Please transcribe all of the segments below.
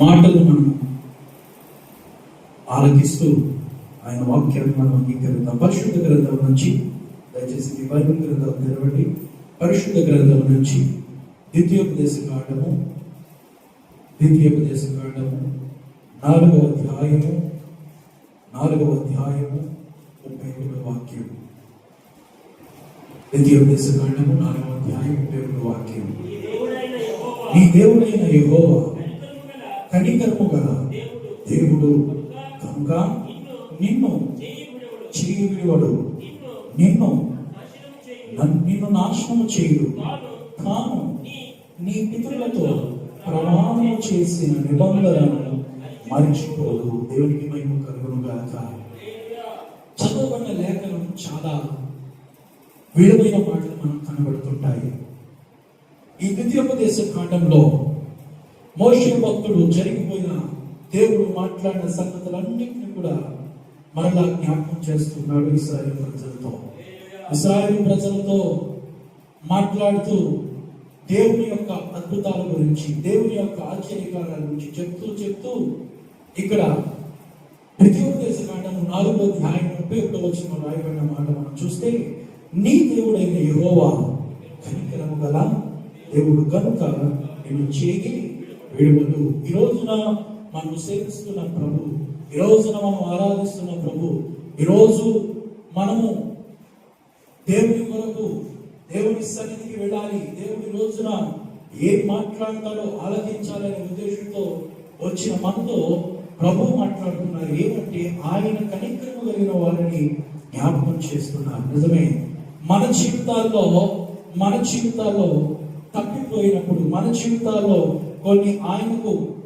మాటలు మనం ఆలకిస్తూ ఆయన వాక్యాన్ని మనం అంగీకరిద్దాం. పరిశుద్ధ గ్రంథం నుంచి దయచేసి మీ బైబిల్ గ్రంథం తెరవండి. పరిశుద్ధ గ్రంథం నుంచి ద్వితీయోపదేశ కాండము 4వ అధ్యాయము 31వ వాక్యం. ద్వితీయోపదేశ కాండము 4వ అధ్యాయం 31వ వాక్యం. నీ దేవుడైన యెహోవా కనికరము గల దేవుడు కనుక నిన్ను చేయవిడువడు, నిన్ను నాశనము చేయుడు. తాను నీ పితరులతో ప్రమాణం చేసిన నిబంధనలను మరిచిపోదు. దేవునికి మహిమ కలుగును గాక. చదవబడిన లేఖనం చాలా విలువైన మాటలు మనకు కనబడుతుంటాయి. ఈ ద్వితీయోపదేశ కాండంలో మోషే భక్తుడు జరిగిపోయిన దేవుడు మాట్లాడిన సంగతులన్నింటినీ కూడా మరలా జ్ఞాపకం చేస్తున్నాడు ఇశ్రాయేలు ప్రజలతో. ఇశ్రాయేలు ప్రజలతో మాట్లాడుతూ దేవుని యొక్క అద్భుతాల గురించి, దేవుని యొక్క ఆశ్చర్యకార్యాల గురించి చెప్తూ ఇక్కడ ద్వితీయోపదేశ కాండము 4వ అధ్యాయం 31వ వచనంలో రాయబడిన మాట మనం చూస్తే, నీ దేవుడైన యెహోవా కనికరము గల దేవుడు కనుక నిన్ను చేయి విడువడు. ఈ రోజున మనం సేవిస్తున్న ప్రభు, ఈ రోజున మనం ఆరాధిస్తున్న ప్రభు, ఈరోజు మనము దేవుని కొరకు దేవుని సన్నిధికి వెళ్ళాలి. దేవుని రోజున ఏం మాట్లాడతాడో ఆలోచించాలనే ఉద్దేశంతో వచ్చిన మనతో ప్రభు మాట్లాడుతున్నారు. ఏమంటే ఆయన కనికరము కలిగిన వారిని జ్ఞాపకం చేస్తున్నారు. నిజమే, మన జీవితాల్లో తప్పిపోయినప్పుడు, మన జీవితాల్లో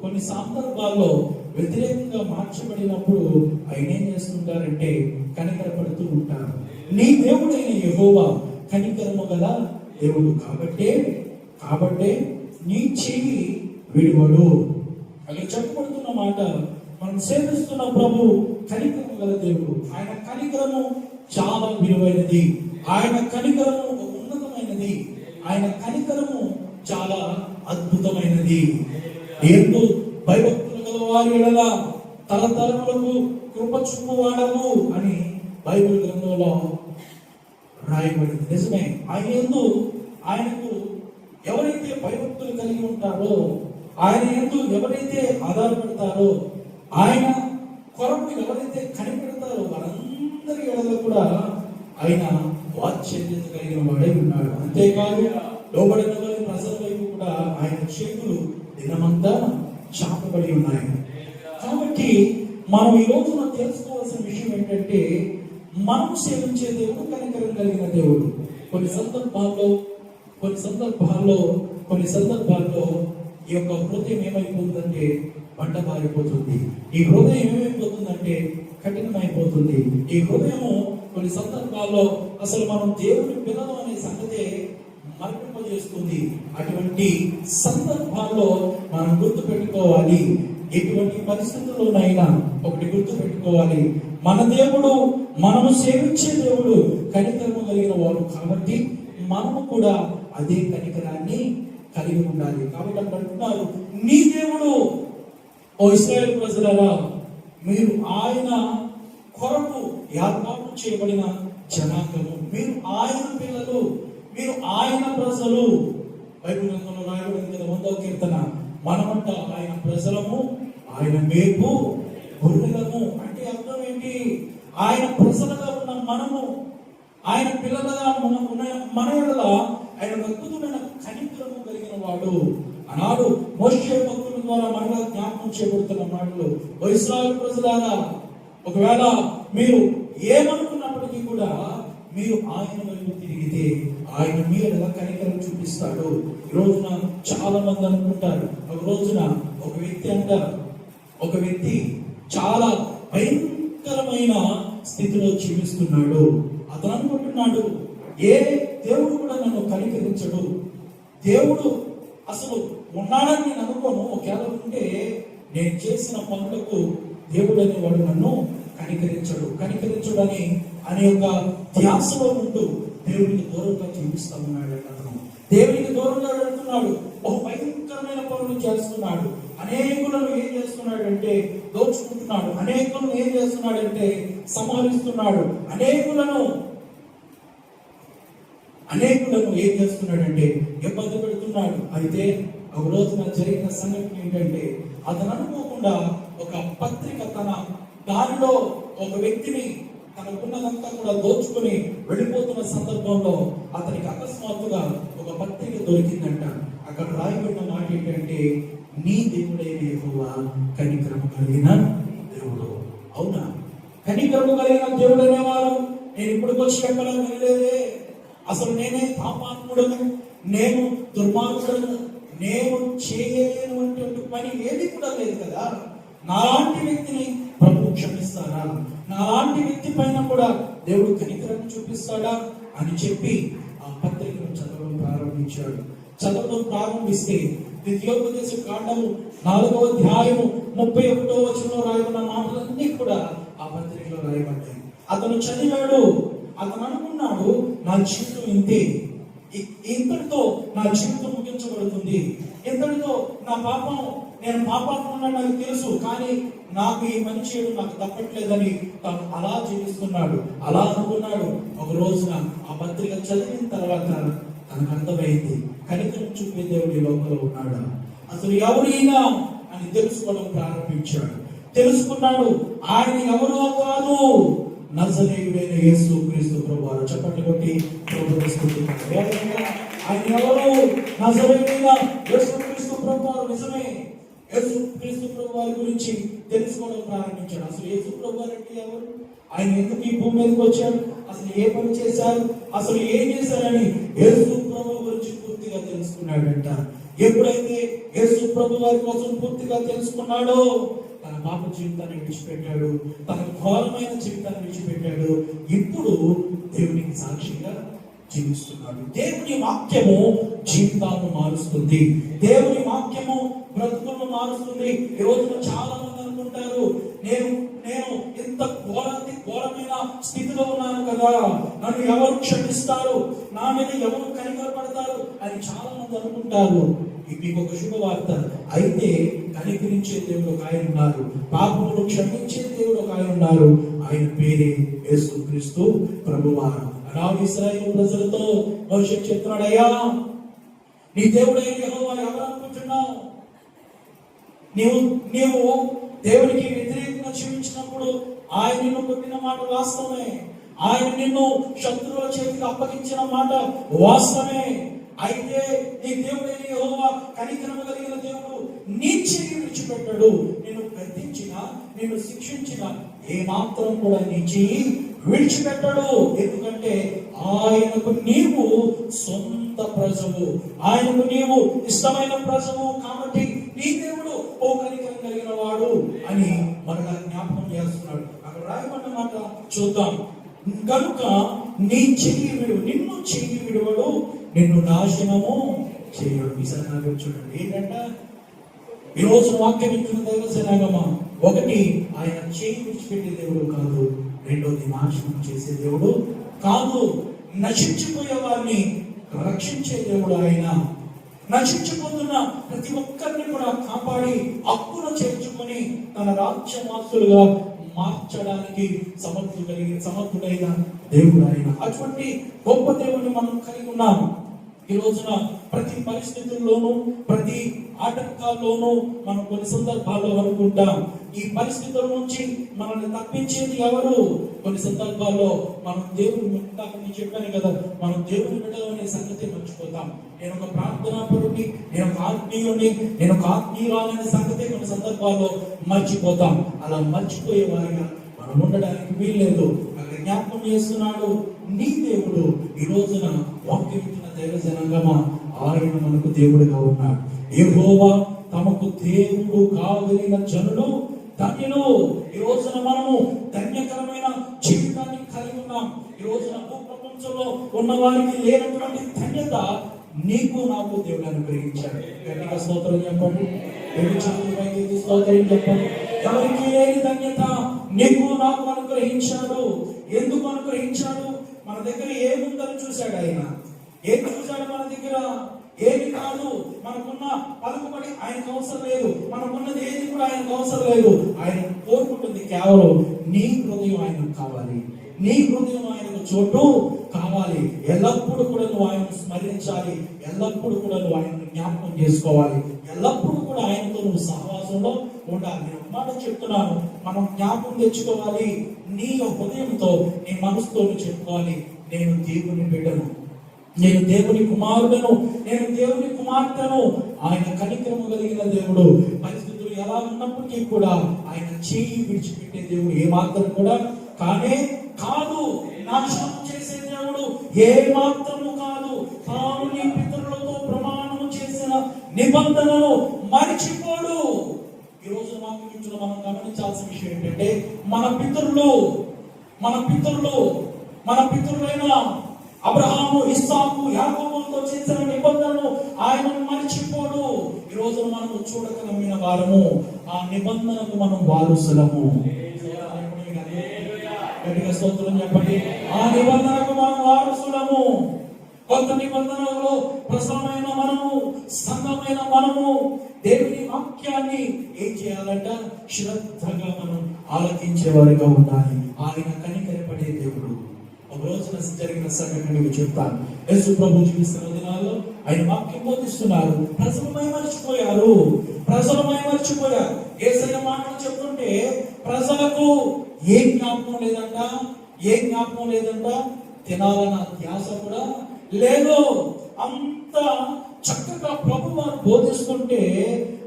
కొన్ని సందర్భాల్లో వ్యతిరేకంగా మార్చబడినప్పుడు ఆయన ఏం చేస్తుంటారంటే కనికరపడుతూ ఉంటారు. నీ దేవుడైన యెహోవా కనికరము గల దేవుడు కాబట్టే నీ చెయ్యి విడువడు. అలా చెప్పబడుతున్న మాట, మనం సేవిస్తున్న ప్రభు కనికరము గల దేవుడు. ఆయన కనికరము చాలా విలువైనది, ఆయన కనికరము ఉన్నతమైనది, ఆయన కనికరము చాలా అద్భుతమైనది. ఏంటో భయభక్తులు గల వారి ఎడల తరతరములకు కృప చూపువాడవు అని బైబిల్ గ్రంథంలో రాయబడింది. నిజమే, ఆయనకు ఎవరైతే భయభక్తులు కలిగి ఉంటారో, ఆయన యందు ఎవరైతే ఆధారపడతారో, ఆయన కొరకు ఎవరైతే కనిపెడతారో వారందరి ఎడల కూడా ఆయన వాత్సల్యత కలిగిన వాడై ఉన్నాడు. అంతేకాదు లోబడిన వారి ప్రజల వైపు కూడా ఆయన చేతులు దినమంతా చాపబడి ఉన్నాయి. కాబట్టి మనం ఈ రోజున తెలుసుకోవాల్సిన విషయం ఏంటంటే, మనం సేవించే దేవుడు కనికరం కలిగిన దేవుడు. కొన్ని సందర్భాల్లో ఈ యొక్క హృదయం ఏమైపోతుందంటే బండబారిపోతుంది. ఈ హృదయం ఏమైపోతుందంటే కఠినమైపోతుంది. ఈ హృదయము కొన్ని సందర్భాల్లో అసలు మనం దేవుని పిల్లలు అనే సంగతే మర్పింపజేస్తుంది. అటువంటి సందర్భాల్లో మనం గుర్తు పెట్టుకోవాలి. ఎటువంటి పరిస్థితుల్లోనైనా ఒకటి గుర్తు పెట్టుకోవాలి, మన దేవుడు, మనము సేవించే దేవుడు కనికరము కలిగిన వాడు. కాబట్టి మనము కూడా అదే కనికరాన్ని కలిగి ఉండాలి. కాబట్టి అక్కడ అంటున్నారు, నీ దేవుడు, ఓ ఇశ్రాయేలు ప్రజలారా, మీరు ఆయన కొరకు ఏర్పాటు చేయబడిన జనాంగము, మీరు ఆయన పిల్లలు, మీరు ఆయన ప్రజలు. బైబిల్ గ్రంథంలో రాయబడింది కదా 100వ కీర్తన, మనమంట ఆయన ప్రజలము, ఆయన మేపు గొర్రెలము. అంటే అర్థం ఏంటి? ఆయన ప్రజలుగా ఉన్న మనము, ఆయన పిల్లలుగా మన ఎడల ఆయన అద్భుతమైన కనికరము కలిగిన వాడు. ఆనాడు మోషే భక్తుల ద్వారా మనగా జ్ఞాపకం చేయబడుతున్న మాటలు, ఓ ఇశ్రాయేలు ప్రజలారా, ఒకవేళ మీరు ఏమనుకున్నప్పటికీ కూడా మీరు ఆయన వైపు తిరిగితే ఆయన మీ ఎడల కనికరం చూపిస్తాడు. ఈ రోజున చాలా మంది అనుకుంటారు, ఒక వ్యక్తి చాలా భయంకరమైన స్థితిలో జీవిస్తున్నాడు. అతను అనుకుంటున్నాడు, ఏ దేవుడు కూడా నన్ను కనికరించడు, దేవుడు అసలు ఉన్నాడని నేను అనుకోను, ఒకవేళ ఉంటే నేను చేసిన పనులకు దేవుడు అనేవాడు నన్ను కనికరించడని అనే ఒక ధ్యాసలో ఉంటూ దేవునికి దూరంగా జీవిస్తా ఉన్నాడు. అతను దేవునికి దూరంగా వెళ్తున్నాడు, ఒక భయంకరమైన పనులు చేస్తున్నాడు. అనేకులను ఏం చేస్తున్నాడంటే దోచుకుంటున్నాడు, అనేకులను ఏం చేస్తున్నాడంటే సంహరిస్తున్నాడు, అనేకులను ఏం చేస్తున్నాడంటే ఇబ్బంది పెడుతున్నాడు. అయితే ఒక రోజున జరిగిన సంఘటన ఏంటంటే, అతను అనుకోకుండా ఒక పత్రిక తన దారిలో ఒక వ్యక్తిని తనకున్నదంతా కూడా దోచుకుని వెళ్ళిపోతున్న సందర్భంలో అతనికి అకస్మాత్తుగా ఒక పత్రిక దొరికిందంట. అక్కడ రాయబడిన మాట ఏంటంటే, నీ దేవుడైన యెహోవా కనికరము కలిగిన దేవుడు. అవునా? కనికరము కలిగిన దేవుడు అనేవారు నేను ఇప్పటికి వచ్చి ఎక్కడా వినలేదే. అసలు నేనే పాపాత్ముడను, నేను దుర్మార్గుడను, నేను చేయలేనటువంటి పని ఏది కూడా లేదు కదా. నాలాంటి వ్యక్తిని ప్రభు క్షమిస్తాడా? నాలాంటి వ్యక్తి పైన కూడా దేవుడు కనికరం చూపిస్తాడా అని చెప్పి ఆ పత్రికను చదవడం ప్రారంభించాడు. చదవడం ప్రారంభిస్తే ద్వితీయోపదేశ కాండము 4వ అధ్యాయము 31వ వచనంలో రాయబడిన మాటలన్నీ కూడా ఆ పత్రికలో రాయబడ్డాయి. అతను చదివాడు. అతను అనుకున్నాడు, నా జీవితం ఇంతే, ఇంతటితో నా జీవితం ముగించబడుతుంది, ఇంతటితో నా పాపం, నేను పాపాత్మున్నా నాకు తెలుసు, కానీ నాకు ఈ పని చేయడం నాకు తప్పట్లేదని తను అలా జీవిస్తున్నాడు. అలా అనుకున్నాడు. ఒక రోజున ఆ పత్రిక చదివిన తర్వాత తనకు అర్థమైంది, కనికరం చూపే దేవుడు ఈ లోకంలో ఉన్నాడు, అసలు ఎవరైనా అని తెలుసుకోవడం ప్రారంభించాడు. తెలుసుకున్నాడు, ఆయన ఎవరో కాదు, నజరేయుడైన యేసు క్రీస్తు ప్రభువారు. చప్పట్లు కొట్టి ప్రభువుని స్తుతించండి. ఆయన ఎవరు? నజరేయుడైన యేసు క్రీస్తు ప్రభువారు. నిజమే, యేసు క్రీస్తు ప్రభువారి గురించి తెలుసుకోవడం ప్రారంభించాడు. అసలు యేసు ప్రభువారు అంటే ఎవరు? ఆయన ఎందుకు ఈ భూమి మీదకి వచ్చారు? అసలు ఏ పని చేశారు? అసలు ఏం చేశారని యేసు ప్రభు గురించి పూర్తిగా తెలుసుకున్నాడంట. ఎప్పుడైతే యేసు ప్రభు వారి కోసం పూర్తిగా తెలుసుకున్నాడో తన పాప జీవితాన్ని విడిచిపెట్టాడు, తన ఘోరమైన జీవితాన్ని విడిచిపెట్టాడు. ఇప్పుడు దేవునికి సాక్షిగా జీవిస్తున్నాడు. దేవుని వాక్యము జీవితాలను మారుస్తుంది. దేవుని వాక్యము బ్రతుకులను మారుస్తుంది. ఈ రోజున చాలా మంది అనుకుంటారు, నేను ఇంత ఘోరమైన స్థితిలో ఉన్నాను కదా, నన్ను ఎవరు క్షమిస్తారు, నా మీద ఎవరు కనికరపడతారు అని చాలా మంది అనుకుంటారు. మీకు ఒక శుభవార్త, అయితే కనికరించే దేవుడు ఒక ఆయన ఉన్నారు, పాపములు క్షమించే దేవుడు ఒక ఆయన ఉన్నారు. ఆయన పేరే యేసుక్రీస్తు ప్రభువారు. అలాగే ఇశ్రాయేలు ప్రజలతో భవిష్యత్ చెప్తున్నాడు, అయ్యా నీ దేవుడైన యెహోవా ఎవరు అనుకుంటున్నావు? నీవు దేవునికి వ్యతిరేకంగా జీవించినప్పుడు ఆయన నిన్ను కొట్టిన మాట వాస్తవమే, ఆయన నిన్ను శత్రువుల చేతికి అప్పగించిన మాట వాస్తవమే. అయితే నీ దేవుడైన యెహోవా కనికరము కలిగిన దేవుడు నీ చెయ్యి విడిచిపెట్టాడు. నిన్ను గద్దించినా, నిన్ను శిక్షించిన ఏ మాత్రం కూడా నీ చెయ్యి విడిచిపెట్టాడు. ఎందుకంటే ఆయనకు నీవు సొంత ప్రజవు, ఆయనకు నీవు ఇష్టమైన ప్రజవు. కాబట్టి నీ దేవుడు ఓ కనికరం కలిగిన వాడు అని మనకు జ్ఞాపకం చేస్తున్నాడు. అక్కడ రాయబడిన మాట చూద్దాం. కనుక నీ చెయ్యి విడువు, నిన్ను చెయ్యి విడువడు, నిన్ను నాశనము చేయడు. ఈసారి చూడండి, ఏంటంట ఈ రోజు వాక్యం ఇచ్చిన దైవ జనాంగమా, ఒకటి ఆయన చేయి విడిచిపెట్టే దేవుడు కాదు, రెండోది నాశనం చేసే దేవుడు కాదు, నశించిపోయే వారిని రక్షించే దేవుడు ఆయన. నశించిపోతున్న ప్రతి ఒక్కరిని కూడా కాపాడి హక్కున చేర్చుకొని తన రాజ్యవాసులుగా మార్చడానికి సమర్థుడైన దేవుడు ఆయన. అటువంటి గొప్ప దేవుడిని మనం కలిగి ఉన్నాం. ఈ రోజున ప్రతి పరిస్థితుల్లోనూ, ప్రతి ఆటంకాల్లోనూ మనం కొన్ని సందర్భాల్లో అనుకుంటాం, ఈ పరిస్థితుల నుంచి మనల్ని తప్పించేది ఎవరు? కొన్ని సందర్భాల్లో మనం దేవుని వింటామని చెప్పాను కదా, మనం దేవుని విడలనే సంగతి మర్చిపోతాం. నేను ఒక ప్రార్థనా పరుడిని, నేను ఒక ఆత్మీయుని, నేను ఒక ఆత్మీయురాలనే సంగతి కొన్ని సందర్భాల్లో మర్చిపోతాం. అలా మర్చిపోయే వారిగా మనం ఉండడానికి వీల్లేదు. అక్కడ జ్ఞాపకం చేస్తున్నాడు, నీ దేవుడు ఈ రోజున వాక్యం దైవ జనాంగమా, ఆయన మనకు దేవుడుగా ఉన్నాడు. యెహోవా తమకు దేవుడు కాగలిగిన జనులు ధన్యులు. ఈ రోజున మనము ధన్యకరమైన జీవితాన్ని కలిగి ఉన్నాం. ఈ రోజున ప్రపంచంలో ఉన్న వారికి లేనటువంటి ధన్యత నీకు నాకు దేవుడు అనుగ్రహించాడు. గట్టిగా స్తోత్రం చెప్పండి, స్తోత్రం చెప్పండి. ఎవరికి లేని ధన్యత నీకు నాకు అనుగ్రహించాడు. ఎందుకు అనుగ్రహించాడు? మన దగ్గర ఏముందని చూశాడు ఆయన. ఏం చూశాడు? మన దగ్గర ఏమి కాదు, మనకున్న పలుకుబడి ఆయనకు అవసరం లేదు, మనకున్నది ఏది కూడా ఆయనకు అవసరం లేదు. ఆయన కోరుకుంటుంది కేవలం నీ హృదయం ఆయనకు కావాలి, నీ హృదయం ఆయనకు చోటు కావాలి. ఎల్లప్పుడూ కూడా నువ్వు ఆయనను స్మరించాలి, ఎల్లప్పుడూ కూడా నువ్వు ఆయనను జ్ఞాపకం చేసుకోవాలి, ఎల్లప్పుడూ కూడా ఆయనతో నువ్వు సహవాసంలో ఉండాలి. నేను మాట చెప్తున్నాను, మనం జ్ఞాపకం తెచ్చుకోవాలి. నీ హృదయంతో, నీ మనసుతో నువ్వు చెప్పుకోవాలి, నేను దేవుని బిడ్డను, నేను దేవుని కుమారుడను, నేను దేవుని కుమార్తెను. ఆయన కనికరము కలిగిన దేవుడు. పరిస్థితులు ఎలా ఉన్నప్పటికీ కూడా ఆయన చేయి విడిచిపెట్టే దేవుడు ఏ మాత్రం కూడా కానే కాదు. నాశనం చేసే దేవుడు ఏ మాత్రము కాదు. తాను నీ పితరులతో ప్రమాణం చేసిన నిబంధనను మరిచిపోడు. ఈ రోజు మనం గమనించాల్సిన విషయం ఏంటంటే, మన పితరులైన అబ్రహాము, ఇస్సాకు, యాకోబులతో చేసిన నిబంధనను ఆయన మరిచిపోడు. ఈ రోజు మనము చూడక నమ్మిన వారము, ఆ నిబంధనకు మనం వారసులము. గట్టిగా స్తోత్రం చెప్పండి. ఆ నిబంధనకు మనం వారసులము. కొత్త నిబంధనలో ప్రసవమైన మనము, సంఘమైన మనము దేవుని వాక్యాన్ని ఏం చేయాలంట? శ్రద్ధగా మనం ఆలకించేవారిగా ఉండాలి. ఆయన కనికరపడే దేవుడు. ఒక రోజున జరిగిన సంఘటన మీకు చెప్తాను. యేసు ప్రభు జీవిస్తున్న దినాల్లో ఆయన వాక్యం బోధిస్తున్నారు. ప్రజలమై మర్చిపోయారు. యేసయ్య మాటలు చెప్తుంటే ప్రజలకు ఏం జ్ఞాపకం లేదంట, తినాలన్న ధ్యాస కూడా లేదు. అంత చక్కగా ప్రభు వారు బోధిస్తుంటే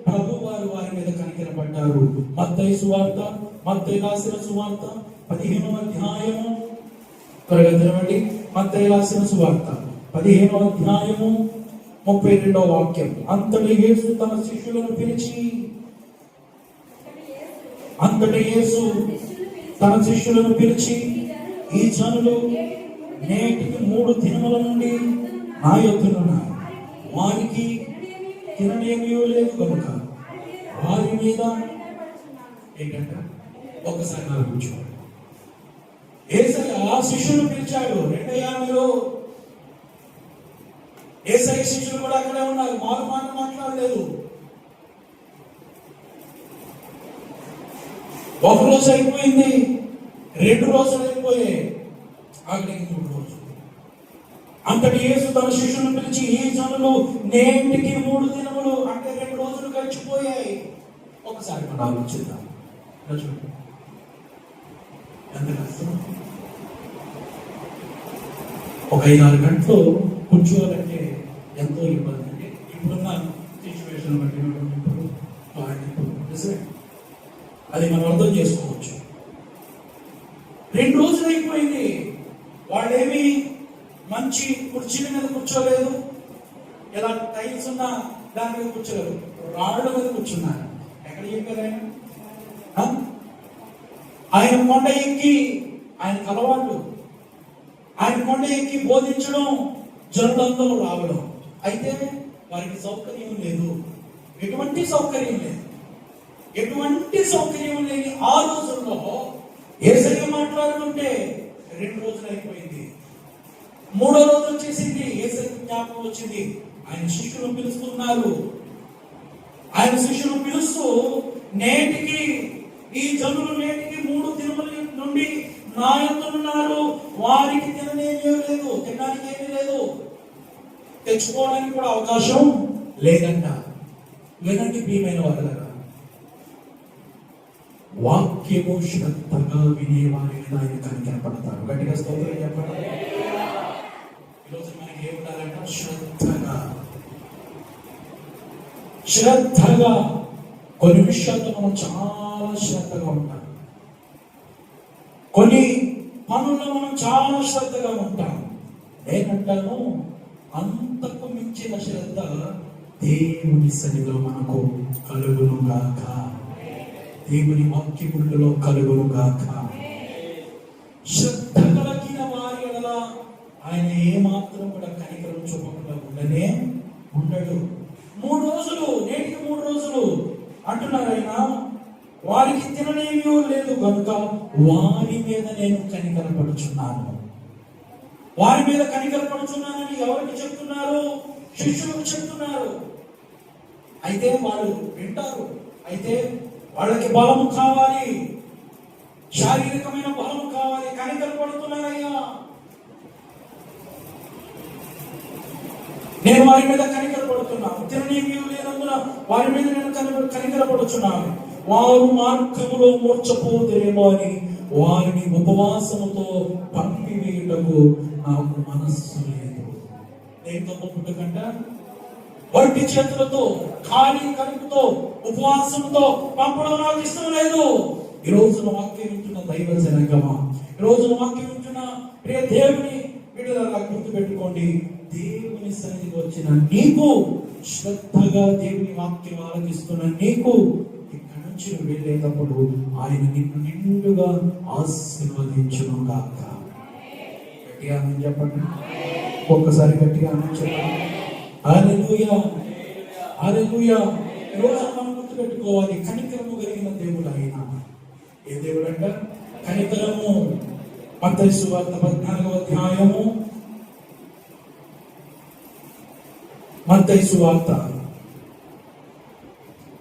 ప్రభు వారు వారి మీద కనికరపడ్డారు. మత్తయి సువార్త, మత్తయి రాసిన సువార్త 15వ అధ్యాయము, త్వరగా తెరవండి. మత్తయి రాసిన సువార్త 15వ అధ్యాయము 32వ వాక్యం. అంతటి యేసు తన శిష్యులను పిలిచి ఈ జనులు నేటికి 3 దినముల నుండి నా యొద్దనున్నారు, వారికి తిననేమీ లేదు కనుక వారి మీద ఏంటంట ఒక్కసారి నాకు కూర్చోండి. యేసయ్య శిష్యులు పిలిచాడు. 2:50 యేసయ్య శిష్యులు కూడా అక్కడే ఉన్నారు. మారు మాట మాట్లాడలేదు. ఒక రోజు అయిపోయింది, 2 రోజులు అయిపోయాయి, ఆఖరికి 3 రోజులు. అంతటి యేసు తన శిష్యులను పిలిచి ఈ జనులు నేటికి 3 దినములు అంటే 2 రోజులు గడిచిపోయాయి. ఒకసారి మనం ఆలోచిద్దాం. ఎంత కష్టం. ఒక 5-6 గంటలు కూర్చోవాలంటే ఎంతో ఇబ్బంది. అంటే ఇప్పుడున్న సిచ్యువేషన్ బట్టి అది మనం అర్థం చేసుకోవచ్చు. 2 రోజులు అయిపోయింది. వాళ్ళేమి మంచి కుర్చీల మీద కూర్చోలేదు, ఇలా టైల్స్ ఉన్న దాని మీద కూర్చోలేదు, రాళ్ళ మీద కూర్చున్నారు. ఎక్కడ చెప్పారు ఆయన కొండ ఎక్కి, ఆయనకు అలవాటు, ఆయన కొండ ఎక్కి బోధించడం, జనులందరూ రావడం. అయితే వారికి సౌకర్యం లేదు, ఎటువంటి సౌకర్యం లేని ఆ రోజుల్లో యేసయ్య మాట్లాడుతుంటే 2 రోజులు అయిపోయింది. 3వ రోజు వచ్చేసింది. యేసయ్య జ్ఞాపకం వచ్చింది. ఆయన శిష్యులు పిలుస్తున్నారు. ఆయన శిష్యులు పిలుస్తూ నేటికి ఈ జనులు 3 దినముల నుండి నా యొద్దనున్నారు, వారికి తినడానికి ఏమీ లేదు, తెచ్చుకోవడానికి కూడా అవకాశం లేదంట. వినండి ప్రియమైన వారులారా, వాక్యము శ్రద్ధగా వినే వారి మీద ఆయన కనికరపడతారు. గట్టిగా స్తోత్రం చెప్పండి. ఈరోజు మనకి ఏముండాలంట? శ్రద్ధగా కొన్ని విషయాల్లో మనం చాలా శ్రద్ధగా ఉంటాం, కొన్ని పనుల్లో మనం చాలా శ్రద్ధగా ఉంటాం. నేనంటాను, అంతకు మించిన శ్రద్ధ దేవుని సన్నిధిలో మనకు కలుగును గాక, దేవుని వాక్యములలో కలుగును గాక. శ్రద్ధ కలిగిన వారి ఎడల ఆయన ఏమాత్రం కూడా కనికరం చూపకుండా ఉండడు. 3 రోజులు, నేటికి 3 రోజులు అంటున్నారు ఆయన. వారికి తిననేమీ లేదు కనుక వారి మీద నేను కనికరపడుచున్నాను. వారి మీద కనికరపడుచున్నానని ఎవరికి చెప్తున్నారు? శిష్యులకు చెప్తున్నారు. అయితే వాళ్ళు వింటారు. అయితే వాళ్ళకి బలము కావాలి, శారీరకమైన బలము కావాలి. కనికరపడుతున్నారయ్యా, నేను వారి మీద కనికరపడుతున్నాను, తిననీకి లేనందున వారి మీద నేను కనికరపడుచున్నాను. వారు మార్గములో మూర్ఛపోదురేమో అని వారిని ఉపవాసముతో పంపివేయుటకు నాకు మనస్సు లేదు. దేంతో పంపుటకంట? వట్టి చేతులతో, ఖాళీ కడుపుతో, ఉపవాసంతో పంపడం నాకు ఇష్టం లేదు. ఈ రోజున వాక్యం వింటున్న దైవ జనగమా, ఈ రోజున వాక్యం వింటున్న ప్రియ దేవుని బిడ్డలారా, గుర్తు పెట్టుకోండి, దేవుని సన్నిధికి వచ్చిన నీకు, శ్రద్ధగా దేవుని వాక్యం ఆలకిస్తున్న నీకు, ఇక్కడ నుంచి వెళ్ళేటప్పుడు ఆయన నిన్ను నిండుగా ఆశీర్వదించును గాక. గట్టిగా చెప్పండి, ఒక్కసారి గట్టిగా చెప్పండి. హల్లెలూయా, హల్లెలూయా. ఈ రోజు మనం గుర్తు పెట్టుకోవాలి, కనికరము కలిగిన దేవుడు ఆయన. ఏ దేవుడు అంట? కనికరము. మత్తయి సువార్త 14వ అధ్యాయము, మత్తయి సువార్త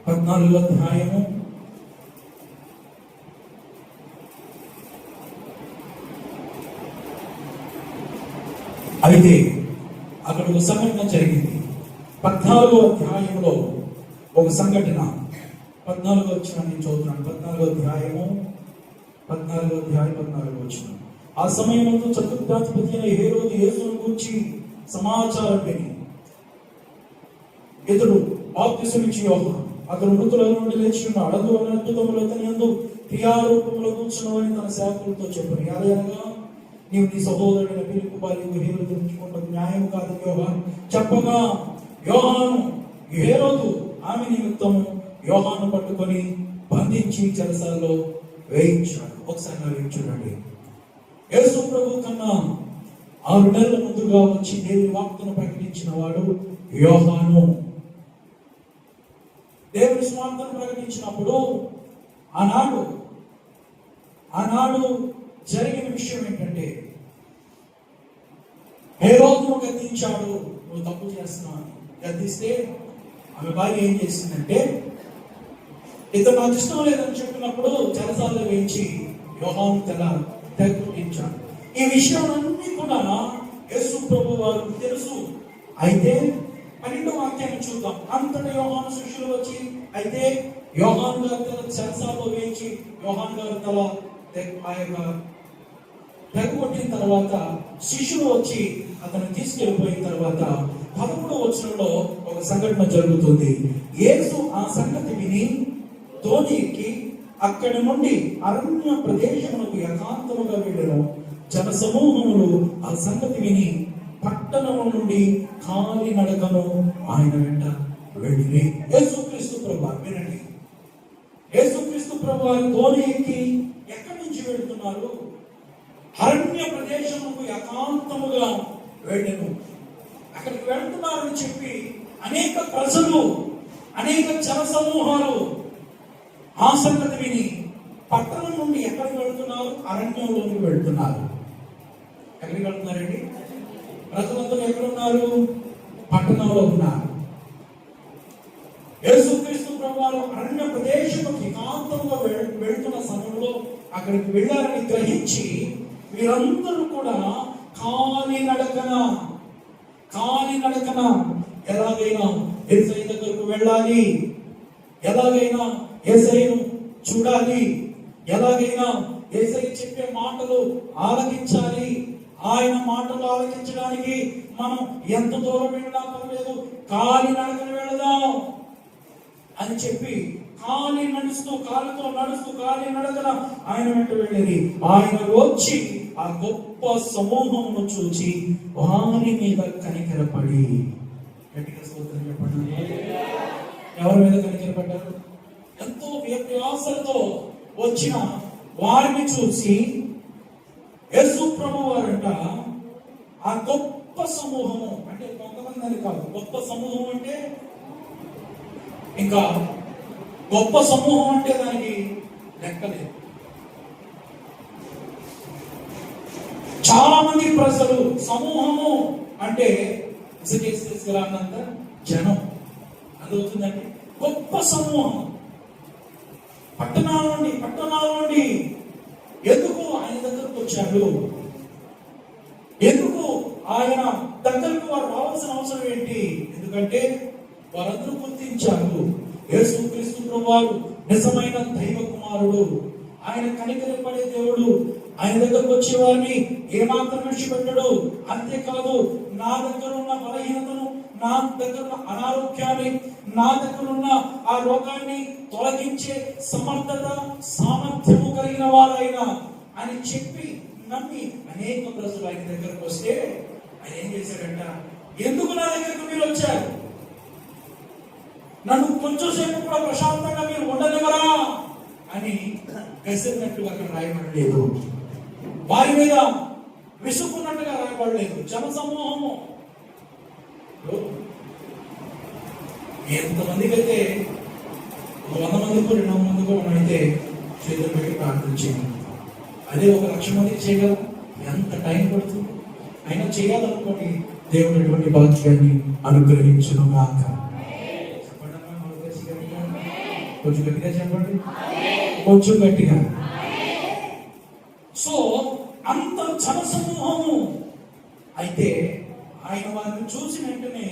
14వ అధ్యాయము 5. అక్కడ ఒక సంఘటన జరిగింది. 14వ అధ్యాయంలో ఒక సంఘటన, 14వ వచనం నేను చదువుతున్నాను. 14వ అధ్యాయం 14వ వచనం. ఆ సమయంలో చతుర్థాధిపతి అయిన హేరోదు యేసును గూర్చి సమాచారం విని, ఇతడు బాప్తిసమిచ్చి యోహాను, అతను మృతుల నుండి లేచి ఉన్నాడు, అందువలన అద్భుతములు అతని యందు క్రియారూపంలో కూర్చున్నావని తన సేవకులతో చెప్పారు. ఎలాగనగా, నీవు నీ సహోదరుడైన ఫిలిప్పు భార్యకు హేరోదు ఉంచుకుంటకు న్యాయం కాదు యోహాను చెప్పగా, యోహాను హేరోదు ఆమె నిమిత్తము యోహాను పట్టుకొని బంధించి చెరసాలలో వేయించాడు. ఒకసారి నా వేయి చూడండి. యేసు ప్రభు కన్నా 6 నెలల ముందుగా వచ్చి దేవుని వాక్యను ప్రకటించిన వాడు యోహాను. దేవుని స్వార్థను ప్రకటించినప్పుడు ఆనాడు జరిగిన విషయం ఏంటంటే, హేరోదును గద్దించాడు, నువ్వు తప్పు చేస్తున్నావు. గద్దిస్తే ఆమె భార్య ఏం చేసిందంటే, ఇతను నాకు ఇష్టం లేదని చెప్పినప్పుడు చెరసాలలో వేయించి యోహాను తెగొట్టించాడు. ఈ విషయాలన్నీ కూడా యేసు ప్రభు వారికి తెలుసు. అయితే 12వ వాక్యాన్ని చూద్దాం. అంతటా యోహాను శిష్యులు వచ్చి, అయితే యోహాను గారి తల చెరసాలలో వేయించి యోహాను గారి తల ఆ యొక్క తెగొట్టిన తర్వాత శిష్యులు వచ్చి అతను తీసుకెళ్ళిపోయిన తర్వాత 11వ వచనంలో ఒక సంఘటన జరుగుతుంది. యేసు ఆ సంగతి విని తోని ఎక్కి అక్కడి నుండి అరణ్య ప్రదేశమునకు ఏకాంతముగా వెళ్ళెను. జన సమూహములు ఆ సంగతి విని పట్టణము నుండి కాలి నడకను ఆయన వెంట వెళ్ళి, యేసుక్రీస్తు ప్రభువారు, వినండి, యేసుక్రీస్తు ప్రభువారు తోని ఎక్కి ఎక్కడి నుంచి వెళ్తున్నారు? అరణ్య ప్రదేశముకు ఏకాంతముగా వెళ్ళెను. అక్కడికి వెళ్తున్నారని చెప్పి అనేక ప్రజలు, అనేక జన సమూహాలు ఆ సంగతి విని పట్టణం నుండి ఎక్కడికి వెళ్తున్నారు? అరణ్యంలోకి వెళ్తున్నారు. ఎక్కడికి వెళ్తున్నారండి? ప్రజలందరూ ఎక్కడున్నారు? పట్టణంలో ఉన్నారు. యేసుక్రీస్తు ప్రభువారు అరణ్య ప్రదేశంలోకి ఏకాంతంగా వెళ్తున్న సమయంలో అక్కడికి వెళ్ళారని గ్రహించి వీరందరూ కూడా కాలి నడకన ఎలాగైనా యేసయ్య దగ్గరకు వెళ్ళాలి, ఎలాగైనా యేసయ్యను చూడాలి, ఎలాగైనా యేసయ్య చెప్పే మాటలు ఆలకించాలి. ఆయన మాటలు ఆలకించడానికి మనం ఎంత దూరం వెళ్ళినా పర్లేదు, కాలి నడకన వెళదాం అని చెప్పి కాలితో నడుస్తూ కాలి నడకన ఆయన వెంట వెళ్ళేది. ఆయన వచ్చి ఆ గొప్ప సమూహమును చూచి వారి మీద కనికరపడి, గట్టిగా స్తోత్రం చెప్పండి. ఎవరి మీద కనికరపడ్డారు? ఎంతో ప్రయాసలతో వచ్చిన వారిని చూసి యేసు ప్రభు వారంట ఆ గొప్ప సమూహము, అంటే కొంతమంది అని కాదు, గొప్ప సమూహం అంటే ఇంకా గొప్ప సమూహం అంటే దానికి లెక్కలేదు. చాలా మంది ప్రజలు, సమూహము అంటే ఇసుక తీసుకురానంత జనం అదవుతుందండి. గొప్ప సమూహం పట్టణాల నుండి ఎందుకు ఆయన దగ్గరకు వచ్చాడు? ఎందుకు ఆయన దగ్గరకు వారు రావాల్సిన అవసరం ఏంటి? ఎందుకంటే వారందరూ గుర్తించారు యేసుక్రీస్తు ప్రభువారు నిజమైన దైవ కుమారుడు, ఆయన కనికరపడే దేవుడు. ఆయన దగ్గరకు వచ్చే వారిని ఏమాత్రం విడిచిపెట్టడు. అంతేకాదు, నా దగ్గర ఉన్న బలహీనతను, నా దగ్గర ఉన్న అనారోగ్యాన్ని, నా దగ్గర ఉన్న ఆ రోగాన్ని తొలగించే సమర్థత సామర్థ్యము కలిగిన వారైనా అని చెప్పి నమ్మి అనేక ప్రజలు ఆయన దగ్గరకు వస్తే ఆయన ఏం చేశాడంట? ఎందుకు నా దగ్గరకు మీరు వచ్చారు? నన్ను కొంచెం సేపు కూడా ప్రశాంతంగా మీరు ఉండనివ్వరా అని గెలిచినట్టుగా అక్కడ రాయబడలేదు. వారి మీద విసుక్కున్నట్టుగా రాయబడలేదు. జన సమూహము ఎంతమందికి అయితే 100 మందికో 200 మందికో మనమైతే చేతులు పెట్టి ప్రార్థన చేయాలి. అదే 1,00,000 మందికి చేయగలం. ఎంత టైం పడుతుంది? అయినా చేయాలనుకోండి. దేవుడు ఎటువంటి భాగ్యాన్ని అనుగ్రహించును గాక. కొంచెం గట్టిగా చెప్పండి, కొంచెం గట్టిగా. సో అంత జన సమూహము అయితే ఆయన వారిని చూసిన వెంటనే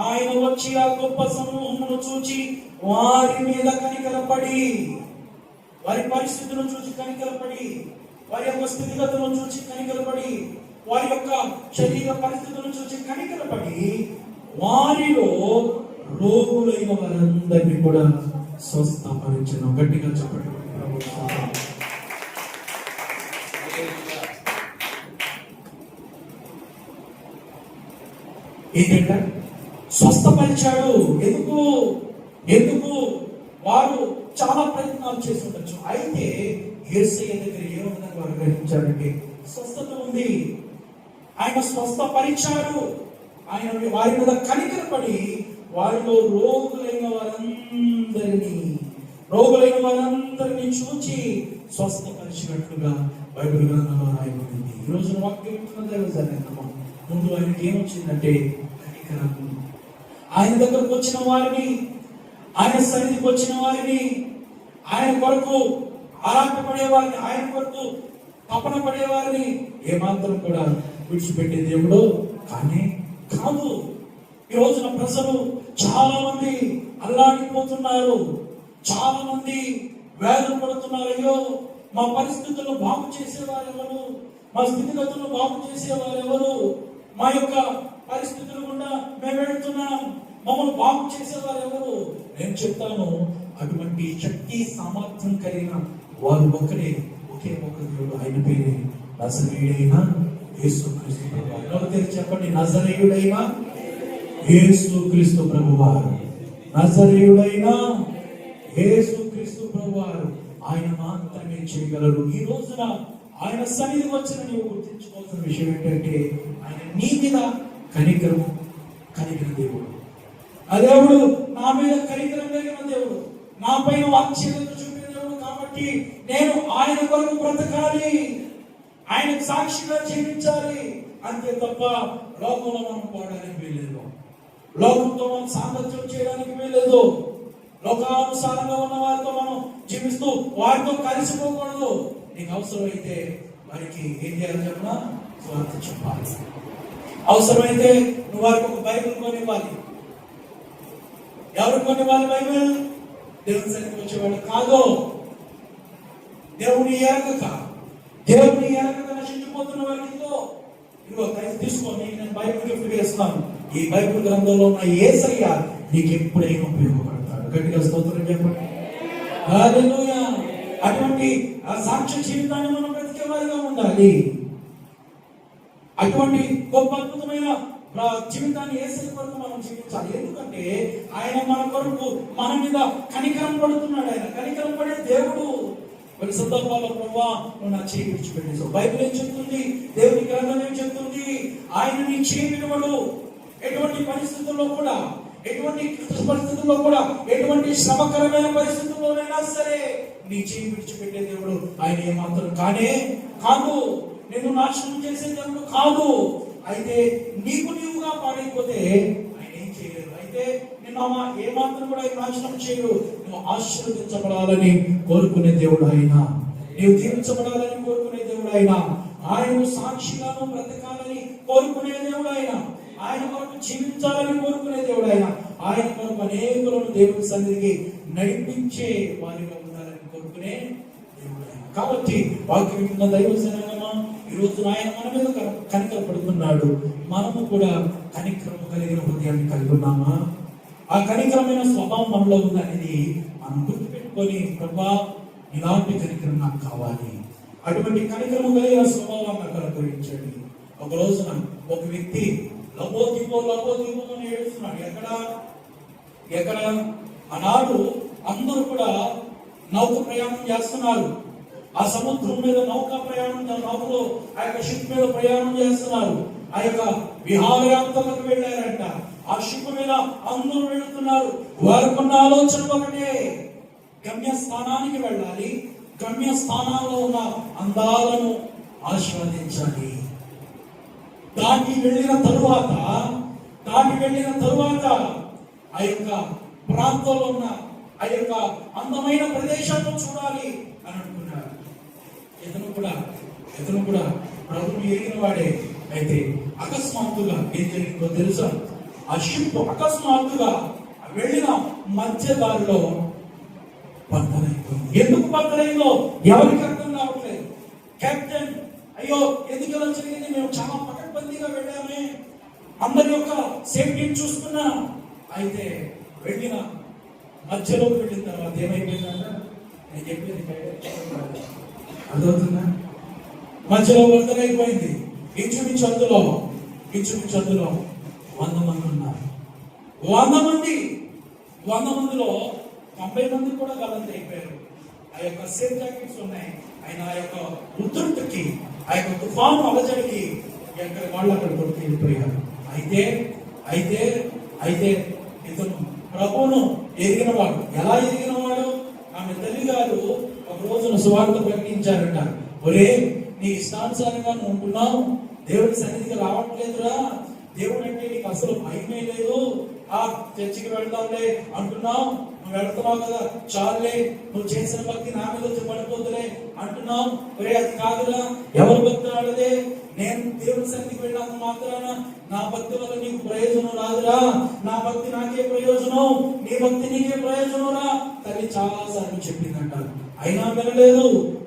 ఆయన వచ్చి ఆ గొప్ప సమూహమును చూచి వారి మీద కనికరపడి, వారి పరిస్థితులను చూసి కనికరపడి, వారి యొక్క స్థితిగతులను చూసి కనికరపడి, వారి యొక్క శరీర పరిస్థితులను చూసి కనికరపడి వారిలో రోగులైన వారందరినీ కూడా స్వస్థపరించను. గట్టిగా చెప్పండి. ఏంటంటే స్వస్థపరిచాడు. ఎందుకు వారు చాలా ప్రయత్నాలు చేసి ఉండొచ్చు. అయితే యేసయ్య దగ్గర ఏమన్నా వారు గ్రహించారంటే స్వస్థత ఉంది. ఆయన స్వస్థపరిచాడు. ఆయన వారి మీద కనికరపడి వారిలో రోగులైన వారందరినీ చూచి స్వస్థపరిచినట్లుగా బైబిల్ గ్రంథంలో రాయబడింది. ఈ రోజు వాక్యం ముందు ఆయనకి ఏమొచ్చిందంటే కనికరం. ఆయన దగ్గరకు వచ్చిన వారిని, ఆయన సన్నిధికి వచ్చిన వారిని, ఆయన కొరకు ఆరాటపడే వారిని, ఆయన కొరకు తపన పడేవారిని ఏమాత్రం కూడా విడిచిపెట్టే దేవుడు కానీ కాదు. ఈ రోజున ప్రజలు చాలా మంది అల్లాడిపోతున్నారు. చాలా మంది వేదన పడుతున్నారు. అయ్యో, మా పరిస్థితులను బాగు చేసేవారు ఎవరు? మా స్థితిగతులను బాగు చేసేవారు ఎవరు? మా యొక్క పరిస్థితులు గుండా మేము వెళుతున్నాం, మమ్మల్ని బాగు చేసేవారు ఎవరు? నేను చెప్తాను, అటువంటి శక్తి సామర్థ్యం కలిగిన వారు ఒకే ఒక దేవుడు. ఆయన పేరే నజరేయుడైన యేసుక్రీస్తు ప్రభువారు. చెప్పండి, నజరేయుడైన యేసుక్రీస్తు ప్రభువారు. నజరేయుడైన యేసుక్రీస్తు ప్రభువారు ఆయన మాత్రమే చేయగలరు. ఈ రోజున ఆయన సన్నిధికి వచ్చిన నీవు గుర్తించుకోవాల్సిన విషయం ఏంటంటే ఆయన నీ మీద కనికరం కలిగిన దేవుడు. ఆ దేవుడు నా మీద కనికరం కలిగిన దేవుడు, నా పైన వాత్సల్యత చూపిన దేవుడు. కాబట్టి నేను ఆయన కొరకు బ్రతకాలి, ఆయనకు సాక్షిగా జీవించాలి. అంతే తప్ప లోకంలో మనం పోవడానికి వీల్లేదు, లోకంతో మనం సాంగత్యం చేయడానికి వీల్లేదు, లోకానుసారంగా ఉన్న వారితో మనం జీవిస్తూ వారితో కలిసిపోకూడదు. నీకు అవసరమైతే వారికి ఏం చేయాలి చెప్పినా స్వార్థ చెప్పాలి. అవసరమైతే నువ్వు వారికి ఒక బైబిల్ కొనివ్వాలి. ఎవరు కొనివ్వాలి బైబిల్? దేవుని సన్నిధికి వచ్చేవాళ్ళు కాదు. దేవుని ఎరగక నశించిపోతున్న వారికి ఇదిగో తీసుకొని నేను బైబిల్ గిఫ్ట్ ఇస్తున్నాను. ఈ బైబిల్ గ్రంథంలో ఉన్న యేసయ్య నీకు ఎప్పుడైనా ఉపయోగపడతాడు. గట్టిగా స్తోత్రం చెప్పండి. హల్లెలూయా. అటువంటి సాక్ష్య జీవితాన్ని మనం బ్రతికే వారిగా ఉండాలి. అటువంటి గొప్ప అద్భుతమైన జీవితాన్ని యేసయ్య కొరకు మనం జీవించాలి. ఎందుకంటే ఆయన మన కొరకు మన మీద కనికరం పడుతున్నాడు. ఆయన కనికరం పడే దేవుడు. కొన్ని సందర్భాల్లో ప్రభువా నువ్వు నా చేయి విడిచిపెట్టేసావు. బైబిల్ ఏం చెప్తుంది? దేవుని గ్రంథం ఏం చెప్తుంది? ఆయన నీ చేయి విడవడు. ఎటువంటి పరిస్థితుల్లో కూడా, ఎటువంటి పరిస్థితుల్లో కూడా, ఎటువంటి శ్రమకరమైన పరిస్థితుల్లోనైనా సరే నీ చేయి విడిచిపెట్టే దేవుడు ఆయన ఏమాత్రం కానే కాదు. నిన్ను నాశనం చేసే దేవుడు కాదు. అయితే నీకు నీవుగా పాడైపోతే ఆయన ఏం చేయలేరు. అయితే నిన్ను ఏమాత్రం కూడా ఆయన నాశనం చేయరు. నువ్వు ఆశీర్వదించబడాలని కోరుకునే దేవుడు ఆయన, నీవు దీవించబడాలని కోరుకునే దేవుడు ఆయన, ఆయన సాక్షిగాను బ్రతకాలని కోరుకునే దేవుడు ఆయన, ఆయన కొరకు జీవించాలని కోరుకునే దేవుడు ఆయన, ఆయన కొరకు అనేకులను దేవుడి సన్నిధికి నడిపించే వారిగా ఉండాలని కోరుకునే దేవుడు ఆయన. కాబట్టి వాక్యం వింటున్న దైవ జనాంగమా, ఈ రోజు ఆయన మన మీద కనికరపడుతున్నాడు. మనము కూడా కనికరము కలిగిన హృదయాన్ని కలిగి ఉన్నామా? ఆ కనికరమైన స్వభావం మనలో ఉందనేది మనం గుర్తుపెట్టుకొని, ప్రభా ఇలాంటి కనికరం నాకు కావాలి, అటువంటి కనికరము కలిగిన స్వభావాన్ని నాకు అనుగ్రహించండి. ఒక రోజున ఒక వ్యక్తి లబోదిబో అని ఏడుస్తున్నాడు. ఎక్కడ ఆనాడు అందరూ కూడా నౌక ప్రయాణం చేస్తున్నారు. ఆ సముద్రం మీద నౌకా ప్రయాణం, నౌకలో ఆ యొక్క షిప్ మీద ప్రయాణం చేస్తున్నారు. ఆ యొక్క విహారయాత్రలకు వెళ్ళారంట. ఆ షిప్ మీద అందరూ వెళుతున్నారు. వారికున్న ఆలోచన ఒకటే, గమ్యస్థానానికి వెళ్ళాలి, గమ్యస్థానాల్లో ఉన్న అందాలను ఆస్వాదించాలి. దాటి వెళ్ళిన తరువాత ఆ యొక్క ప్రాంతంలో ఉన్న ఆ యొక్క అందమైన ప్రదేశాలను చూడాలి అని అనుకున్నాడు. ఇతను కూడా ప్రభువుని ఎరిగిన వాడే. అయితే అకస్మాత్తుగా ఏం జరిగిందో తెలుసా? ఆ షిప్ అకస్మాత్తుగా వెళ్ళిన మధ్య దారిలో పంతరైపోయింది. ఎందుకు పంతరైందో ఎవరికి అర్థం కావట్లేదు. కెప్టెన్, అయ్యో ఎందుకు ఇలా జరిగింది, మేము చాలా పకడ్బందీగా వెళ్ళామే, అందరి యొక్క సేఫ్టీని చూసుకున్నా. అయితే వెళ్ళిన మధ్యలోకి వెళ్ళిన తర్వాత ఏమైపోయిందంట, నేను చెప్పేది అర్థమవుతుందా? మధ్యలో పంతరైపోయింది. ఇంచుమించు అందులో 100 మంది ఉన్నారు. 100 మందిలో 90 మంది కూడా గలంత అయిపోయారు. ఆ యొక్క సేఫ్ జాకెట్స్ ఉన్నాయి. ఆయన ఆ యొక్క ఉధృతికి, ఆ యొక్క తుఫాను అలజడికి ఎక్కడ వాళ్ళు అక్కడ కొడుకు వెళ్ళిపోయారు. అయితే ఇతను ప్రభువును ఎరిగినవాడు. ఎలా ఎరిగినవాడు? ఆమె తల్లి గారు ఒక రోజున సువార్త ప్రకటించారట. ఒరే, నీ ఇష్టానుసారంగా నువ్వు ఉంటున్నావు, దేవుడి సన్నిధికి రావట్లేదురా, దేవుడు అంటే నీకు అసలు భయమే లేదు, ఆ చర్చికి వెళ్తావులే అంటున్నావు, నువ్వు వెళ్తున్నావు కదా, చాలులే, నువ్వు చేసిన భక్తి నా మీద వచ్చి పడిపోతులే అంటున్నావు. ఒరే, అది కాదురా, ఎవరు భక్తి ఆడదే, నేను దేవుడి సన్నిధికి వెళ్ళాను మాత్రాన నా భక్తి వల్ల నీకు ప్రయోజనం రాదురా, నా భక్తి నాకే ప్రయోజనం, నీ భక్తి నీకే ప్రయోజనం రా తల్లి చాలా సార్లు చెప్పిందంట. అయినా వినలేదు.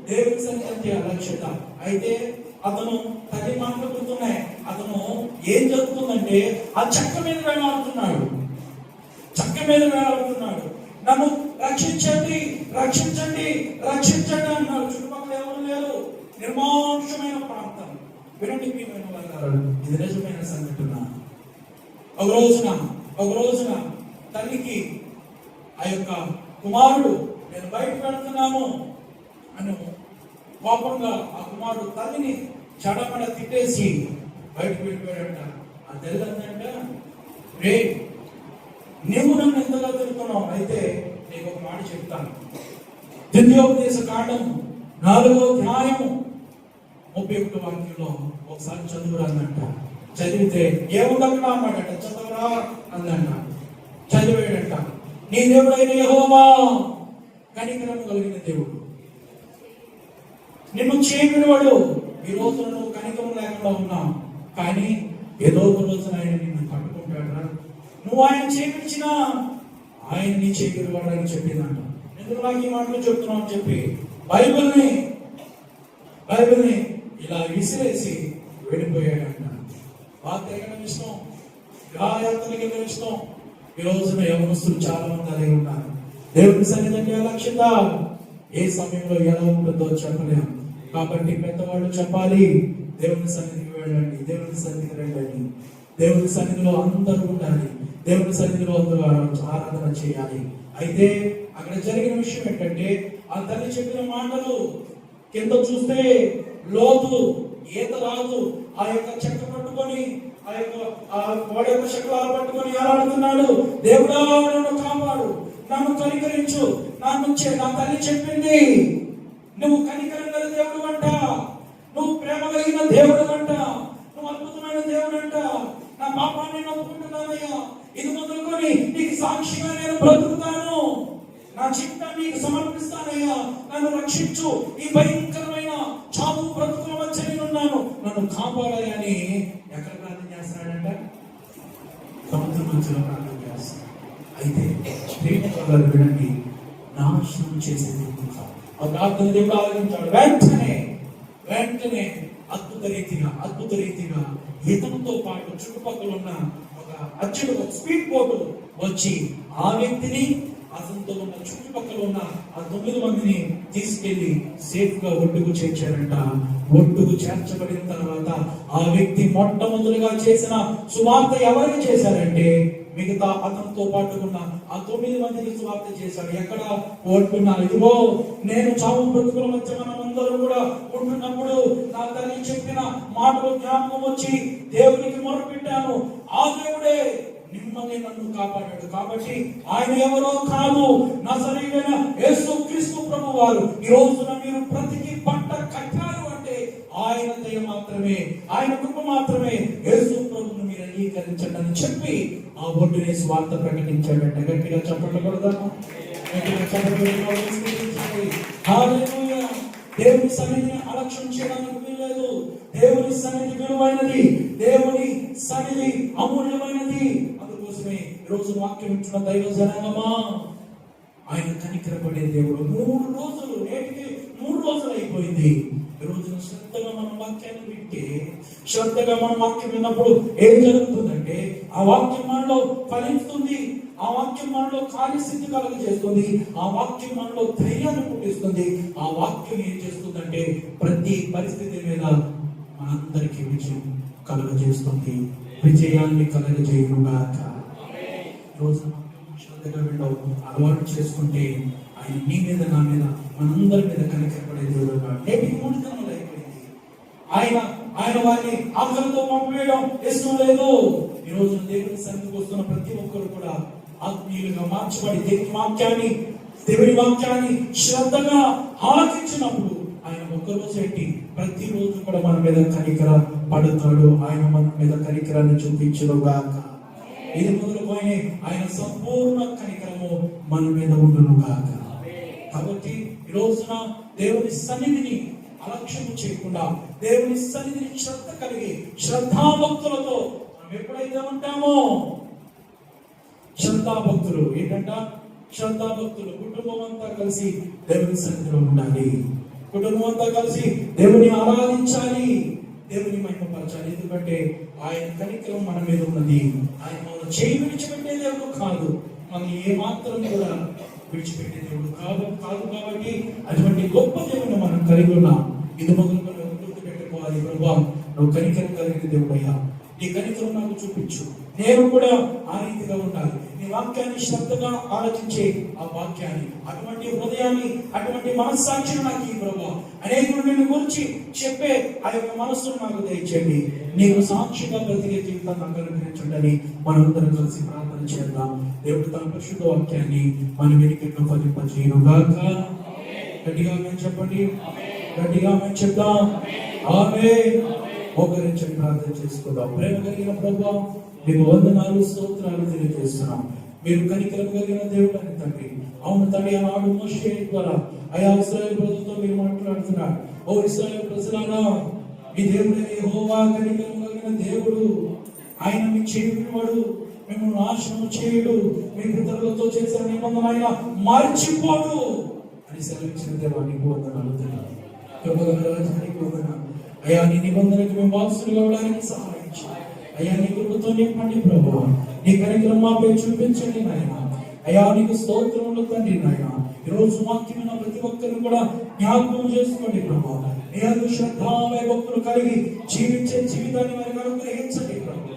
దేవుడి సన్నిధి అంటే అలక్ష్యత. అయితే అతను తల్లి మాటలు గుర్తున్నాయి. అతను ఏం జరుగుతుందంటే ఆ చెక్క మీద వేలాడుతున్నాడు. నన్ను రక్షించండి అన్నాడు. చుట్టుపక్కల ఎవరు లేరు, నిర్మానుషమైన ప్రాంతం. వినండి ప్రియమైన వారు, ఇది నిజమైన సంఘటన. ఒక రోజున తల్లికి ఆ యొక్క కుమారుడు నేను బయటకు వెళ్తున్నాను అని కోపంగా ఆ కుమారుడు తల్లిని చెడమడ తిట్టేసి బయటకు వెళ్ళిపోయాడంట. ఆ తల్లి అందంట, రే నువ్వు నన్ను ఎంతగా తిరుగుతున్నావు, అయితే నీకు ఒక మాట చెప్తాను. ద్వితీయోపదేశ కాండం 4వ అధ్యాయం 31వ వాక్యంలో ఒకసారి చదువురాందంట. చదివితే ఏముంది అక్కడ అన్నాడట. చదవరా అందంట. చదివాడంట. నీ దేవుడైన యెహోవా కనికరం కలిగిన దేవుడు, నిన్ను చేయనివాడు. ఈ రోజు నువ్వు కనికరం లేకుండా ఉన్నావు, కానీ ఏదో ఒక రోజున ఆయన నిన్ను పట్టుకుంటాడు. నువ్వు ఆయన చేయించినా ఆయన నీ చేయనివాడు అని చెప్పిందంట. ఎందుకు నాకు ఈ మాటలు చెప్తున్నావు అని చెప్పి బైబిల్ని ఇలా విసిరేసి వెళ్ళిపోయాడంట. వార్త ఇష్టం, గాయాత్రలకి ఇష్టం. ఈ రోజున యవనస్తులు చాలా మంది అలాగే ఉన్నారు. దేవుడి సన్నిధి అంటే అలక్ష్యత. ఏ సమయంలో ఎలా ఉంటుందో చెప్పలేము. కాబట్టి పెద్దవాళ్ళు చెప్పాలి, దేవుని సన్నిధికి వెళ్ళండి, దేవుని సన్నిధికి వెళ్ళండి, దేవుని సన్నిధిలో అందరూ ఉండాలి, దేవుని సన్నిధిలో అందరూ ఆరాధన చేయాలి. అయితే అక్కడ జరిగిన విషయం ఏంటంటే ఆ తల్లి చెప్పిన మాటలు కింద చూస్తే లోతు ఈత రాదు. ఆ యొక్క చెక్క పట్టుకొని ఆ యొక్క వాడి యొక్క శకలాలు పట్టుకొని ఏలాడుతున్నాడు. దేవుడా నన్ను కాపాడు, నన్ను కనికరించు, నా తల్లి చెప్పింది, నువ్వు కనికరం గల దేవుడు అంట, నువ్వు ప్రేమ కలిగిన దేవుడు అంట, నువ్వు అద్భుతమైన దేవుడు సాక్షిగా నేను బ్రతుకుతాను, నా జీవితాన్ని నీకు సమర్పిస్తానయ్యా, నన్ను రక్షించు, ఈ భయంకరమైన చావు బ్రతుకుల మధ్య నేనున్నాను, నన్ను కాపాడాలి అని ఎక్కడ ప్రార్థన చేస్తున్నాడంట? సముద్రం మధ్యలో ప్రార్థన చేస్తాడు. అయితే ప్రేమ వినండి, నాశనం చేసే దేవుడు కాదు. ఆ ప్రార్థన దేవుడు ఆలోచించాడు. వెంటనే అద్భుత రీతిగా ఇతనితో పాటు చుట్టుపక్కల ఉన్న ఒక అర్జునుడు, ఒక స్పీడ్ బోట్ వచ్చి ఆ వ్యక్తిని, అతనితో ఉన్న చుట్టుపక్కల ఉన్న ఆ 9 మందిని తీసుకెళ్లి సేఫ్ గా ఒడ్డుకు చేర్చారంట. ఒడ్డుకు చేర్చబడిన తర్వాత ఆ వ్యక్తి మొట్టమొదటిగా చేసిన సువార్త ఎవరికి చేశారంటే, మిగతా అతనితో పాటు ఉన్న ఆ 9 మందికి సువార్త చేశాడు. ఎక్కడ? ఒడ్డున్నారు. ఇదిగో నేను చావు బ్రతుకుల మధ్య మనమందరం కూడా ఉంటున్నప్పుడు నా తల్లి చెప్పిన మాటలు జ్ఞాపకం వచ్చి దేవునికి మొరపెట్టాను. ఆ దేవుడే మిమ్మల్ని నన్ను కాపాడాడు. కాబట్టి ఆయన ఎవరో కాదు, నజరేయుడైన యేసుక్రీస్తు ప్రభు వారు. ఈ రోజున మీరు బ్రతికి పంట కట్టారు అంటే ఆయన దయ మాత్రమే, ఆయన కృప మాత్రమే. యేసు ప్రభువును మీరు అంగీకరించండి అని చెప్పి ఆ ఒడ్డునే స్వార్థ ప్రకటించాడంట. గట్టిగా చెప్పండి కొడదామా? గట్టిగా చెప్పండి. హల్లెలూయా. దేవుని సన్నిధిని అలక్ష్యం చేయడానికి వీల్లేదు. దేవుని సన్నిధి విలువైనది, దేవుని సన్నిధి అమూల్యమైనది. అందుకోసమే ఈరోజు వాక్యం ఇచ్చిన దైవ జనాంగమా, ఆయన కనికరపడే దేవుడు. 3 రోజులు, నేటికి 3 రోజులు అయిపోయింది. ఈ రోజున శ్రద్ధగా మనం వాక్యాన్ని వింటే, శ్రద్ధగా మనం వాక్యం విన్నప్పుడు ఏం జరుగుతుందంటే, ఆ వాక్యం మనలో ఫలిస్తుంది, ఆ వాక్యం మనలో కార్యసిద్ధి కలుగజేస్తుంది, ఆ వాక్యం మనలో ధైర్యాన్ని పుట్టిస్తుంది. ఆ వాక్యం ఏం చేస్తుందంటే ప్రతి పరిస్థితి మీద మనందరికీ విజయం కలుగజేస్తుంది, విజయాన్ని కలుగజేయుగాక. రోజు శ్రద్ధగా వినడం అలవాటు చేసుకుంటే ఆయన నీ మీద, నా మీద, మనందరి మీద కనికరపడే దేవుడు. నేటికి 3 దినాలు అయిపోయింది. ఆయన వారిని ఆకలితో పంపివేయడం ఇష్టం లేదు. ఈ రోజు దేవుని సన్నిధికి వస్తున్న ప్రతి ఒక్కరు కూడా ఆత్మీయులుగా మార్చబడి దేవుని వాక్యాన్ని శ్రద్ధగా ఆలకించినప్పుడు ఆయన ఒక్కరోజు ఏంటి, ప్రతిరోజు కూడా మన మీద కనికర పడతాడు. ఆయన మన మీద కనికరాన్ని చూపించుగాక. ఇది మొదలుకొని ఆయన సంపూర్ణ కనికరము మన మీద ఉండునుగాక. కాబట్టి ఈ రోజున దేవుని సన్నిధిని అలక్ష్యం చేయకుండా, దేవుని సన్నిధిని శ్రద్ధ కలిగి శ్రద్ధాభక్తులతో మనం ఎప్పుడైతే ఉంటామో, శ్రద్ధాభక్తులు ఏంటంట? శ్రద్ధాభక్తులు కుటుంబం అంతా కలిసి దేవుని సన్నిధిలో ఉండాలి. కుటుంబం అంతా కలిసి దేవుని ఆరాధించాలి, దేవుని మహిమపరచాలి. ఎందుకంటే ఆయన కనికరం మన మీద ఉన్నది. ఆయన మనం చేయి విడిచిపెట్టే దేవుడు కాదు, మనం ఏ మాత్రం కూడా విడిచిపెట్టే దేవుడు కాదు. కాబట్టి అటువంటి గొప్ప దేవుని మనం కలిగి ఉన్నాం. ఇది మొదలు గుర్తు పెట్టుకోవాలి. ప్రభువా, నువ్వు కనికరం కలిగిన దేవుడు అయ్యా, నీ కనికరం నాకు చూపించు, నేను కూడా ఆ రీతిగా ఉండాలి. నీ వాక్యాన్ని శ్రద్ధగా ఆలోచించే ఆ వాక్యాన్ని, అటువంటి హృదయాన్ని, అటువంటి మనస్సాక్షిని నాకు ఈ ప్రభువా, అనేకులు నిన్ను గురించి చెప్పే ఆ యొక్క మనస్సును నాకు దయచేయండి. నీకు సాక్షిగా బ్రతికే జీవితాన్ని నాకు అనుగ్రహించండి. మనందరం కలిసి ప్రార్థన చేద్దాం. దేవుడు తన పరిశుద్ధ వాక్యాన్ని మన వెనుకట్లో ఫలింపజేయుగాక. గట్టిగా మేము చెప్పండి, గట్టిగా మేము చెప్దాం. ఆమేన్. మోకరించండి, ప్రార్థన చేసుకుందాం. ప్రేమ కలిగిన ప్రభువా, మీకు వందనాలు, స్తోత్రాలు తెలియజేస్తున్నాం. మీరు కనికరం కలిగిన దేవుడు అని తండ్రి. అవును తండ్రి, ఆనాడు మోషే ద్వారా అయా ఇశ్రాయేలు ప్రజలతో మీరు మాట్లాడుతున్నారు. ఓ ఇశ్రాయేలు ప్రజలారా, మీ దేవుడు యెహోవా కనికరం కలిగిన దేవుడు. ఆయన మీ చేయువాడు, మిమ్మల్ని నాశనం చేయడు, మీ పితరులతో చేసిన నిబంధన ఆయన మర్చిపోడు అని సెలవిచ్చిన దేవానికి వందనాలు తండ్రి. అయ్యా, నీ నిబంధనకు మేము వారసులు కావడానికి సహాయం చేయండి. అయ్యా, నీ కృపతో నింపండి ప్రభువా, నీ కనికరం మాపై చూపించండి నాయన. అయ్యా, నీకు స్తోత్రములు తండ్రి నాయన. ఈ రోజు వాక్యమైన ప్రతి ఒక్కరు కూడా జ్ఞాపకం చేసుకోండి ప్రభువా. నీ అందు శ్రద్ధామయ భక్తులు కలిగి జీవించే జీవితాన్ని వారికి అనుగ్రహించండి ప్రభు.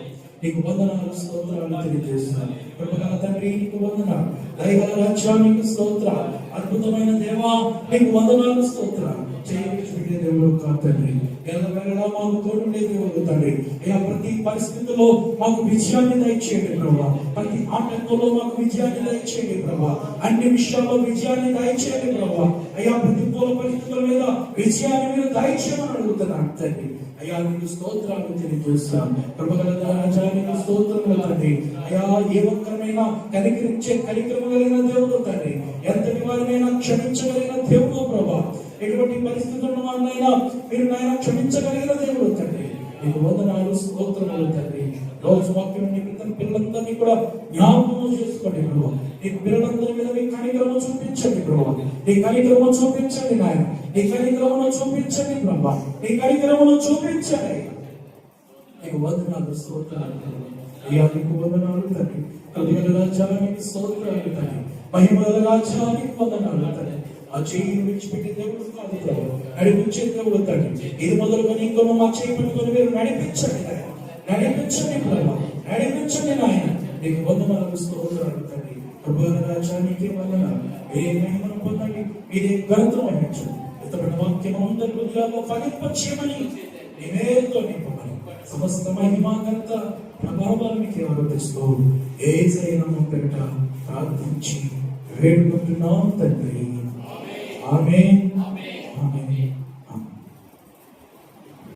నీకు వందనాలు, స్తోత్రాలు తెలియజేస్తున్నాను. కృపగల తండ్రి, నీకు వందనాలు. దయగల రాజ్యానికి స్తోత్రాలు. అద్భుతమైన దేవా, నీకు వందనాలు, స్తోత్రాలు. చేయబెట్టే దేవుడు కాదు తండ్రి. ఎల్లవేళలా మాకు తోడుండే దేవుడు తండ్రి. అయ్యా ప్రతి పరిస్థితుల్లో మాకు విజయాన్ని దయచేయండి ప్రభా. ప్రతి ఆటంకంలో మాకు విజయాన్ని దయచేయండి ప్రభా. అన్ని విషయాల్లో విజయాన్ని దయచేయండి ప్రభా. అయ్యా ప్రతికూల పరిస్థితుల మీద విజయాన్ని మీరు దయచేయమని అడుగుతున్నాను తండ్రి. అయ్యా నీకు స్తోత్రాలు తెలియజేస్తాం. కృపగల రాజా నీకు స్తోత్రములు తండ్రి. అయ్యా ఏ ఒక్కరైనా కనికరించే కనికరము కలిగిన దేవుడు తండ్రి. ఎంతటి వారినైనా క్షమించగలిగిన దేవుడు ప్రభా. ఎటువంటి పరిస్థితులను వారినైనా మీరు నాయన క్షమించగలిగిన దేవుడు తండ్రి. నీకు వందనాలు స్తోత్రములు తండ్రి. రోజు వాక్యం పిల్లలందరినీ కూడా జ్ఞాపకము చేసుకోండి ప్రభు. నీ పిల్లలందరి మీద మీ కనికరము చూపించండి ప్రభు. నీ కనికరము చూపించండి నాయన. నీ కనికరమును చూపించండి ప్రభా. నీ కనికరమును చూపించండి. నీకు వందనాలు స్తోత్రాలు తండ్రి. అయ్యా నీకు వందనాలు తండ్రి. కృపగల రాజ్యానికి స్తోత్రాలు తండ్రి. మహిమగల రాజ్యానికి వందనాలు తండ్రి. ఆ చేయి విడిచిపెట్టే దేవుడు కాదు ప్రభు. నడిపించే దేవుడు తండ్రి. ఇది మొదలుకొని ఇంకొన మా చేయి పట్టుకొని మీరు నడిపించండి నాయన. నడిపించండి ప్రభా. నడిపించండి నాయన. నీకు వందనాలు స్తోత్రాలు తండ్రి. కృపగల రాజ్యానికి వందనాలు. ఏ మహిమను పొందండి. ఇదే ఘనతను వహించండి. వాక్యం అందరి హృదయాల్లో ఫలింపచేయమని నివేదనతో నింపమని సమస్త మహిమా ఘనత ప్రభావానికి ఆరోపిస్తూ యేసయ్య నామమున ప్రార్థించి వేడుకుంటున్నాం తండ్రి. ఆమేన్. ఆమేన్.